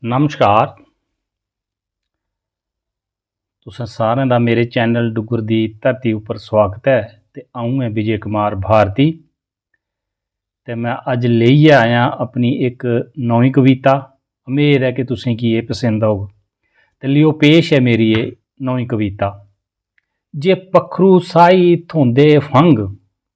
नमस्कार। तुसें सारें दा मेरे चैनल डुग्गर दी धरती उप्पर स्वागत है। ते अऊं है विजय कुमार भारती ते मैं अज लेइयै आया अपनी एक नौवीं कविता। उम्मीद है कि तुसेंगी ये पसंद होग। ते लियो पेश है मेरी ये नौवीं कविता। जे पक्खरू साई थोंदे फंग,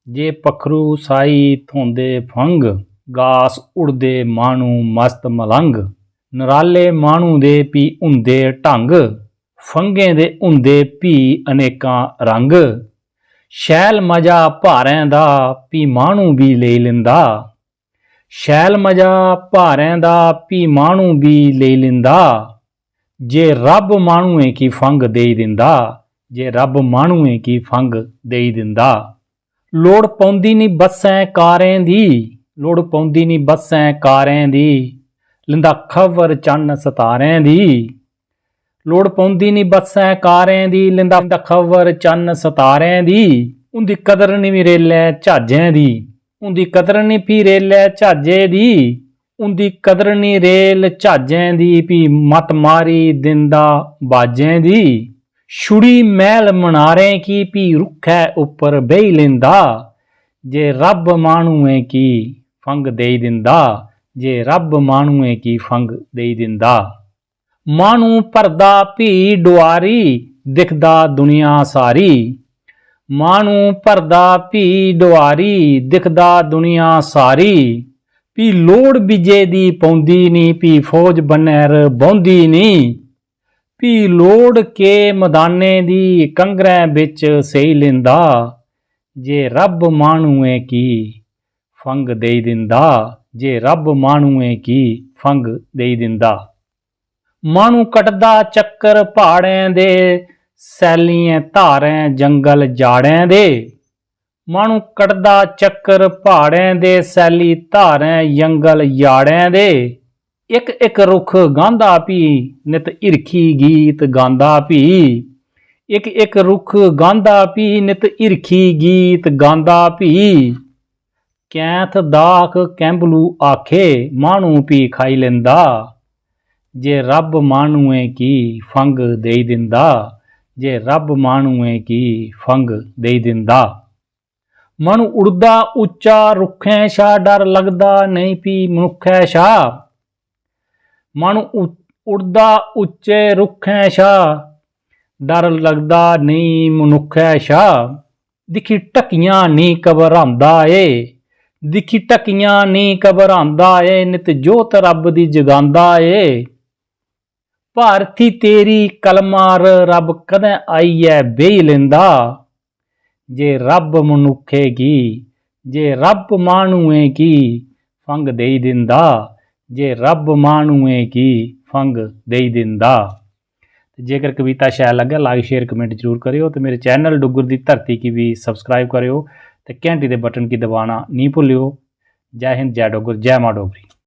जे पक्खरू साई थोंदे फंग, गास उड़दे मानू मस्त मलंग। नराले मानू दे भी हुंदे ढंग, फंगें दे हुंदे भी अनेकां रंग। शैल मजा भारें दा भी मानू भी लेई लैंदा, शैल मजा भारें दा भी मानू भी लेई लैंदा। जे रब मानूएं की फंग देई दिंदा, जे रब मानूएं की फंग देई दिंदा। लोड़ पौंदी नी बस्सें कारें दी, लोड़ पौंदी नी बस्सें कारें दी, लिंदा खबर चन्न सतारें दी। लोड़ पौंदी नी बस्सें कारें दी, लिंदा खबर चन्न सतारें दी। उंदी कदर नी रेलै जहाजें दी, उंदी कदर नी फ्ही रेलै जहाजे दी। उंदी कदर नी रेल जहाजें दी, भी मत मारी दिंदा बाजें दी। छुड़ी महल मनारें की, भी रुखै उप्पर बेही लैंदा। जे रब मानूएं की फंग देई दिंदा, जे रब मानूएं की फंग देई दिंदा। मानू भरदा भी डुआरी, दिखदा दुनिया सारी। मानू भरदा भी डुआरी, दिखदा दुनिया सारी। भी लोड़ बिजे दी पौंदी नी, भी फौज बनैर बौंदी नी। भी लोड़ के मदानें दी कंगरें बिच सेई लैंदा। जे रब मानूएं की फंग देई दिंदा, जे रब मानूएं की फंग देई दिंदा। मानू कटदा चक्कर पहाड़ें दे, सैलियें धारें जंगल जाड़ें दे। मानू कटदा चक्कर पहाड़ें दे, सैली धारें जंगल याड़ें दे। इक इक रुख गांदा भी, नित हिरखी गीत गांदा भी। इक इक रुख गांदा भी, नित हिरखी गीत गांदा भी। कैंथ दाख कैंबलू आखे, मानू भी खाई लैंदा। जे रब मानूएं की फंग देई दिंदा, जे रब मानूएं की फंग देई दिंदा। मानू उड़दा उच्चा रुखें शा, डर लगदा नहीं भी मनुखै शा। मानू उड़दा उच्चे रुखें शा, डर लगदा नहीं मनुखै शा। दिक्खी ढक्कियां नी घबरांदा ए, दिक्खी ढक्कियां नी घबरांदा ए, नित जोत रब दी जगांदा ए। भारती तेरी कलमार रब कदें आइयै बेही लैंदा। जे रब मनुखे की, जे रब मानूएं की फंग देई दिंदा, जे रब मानूएं की फंग देई दिंदा। जेकर कविता शैल लगे लाइक शेयर कमेंट जरूर करियो। तो मेरे चैनल डुग्गर दी धरती की भी सबसक्राइब करियो। तो घंटी के बटन की दबाना नहीं भूलियो। जय हिंद, जय डुग्गर, जय मां डोगरी।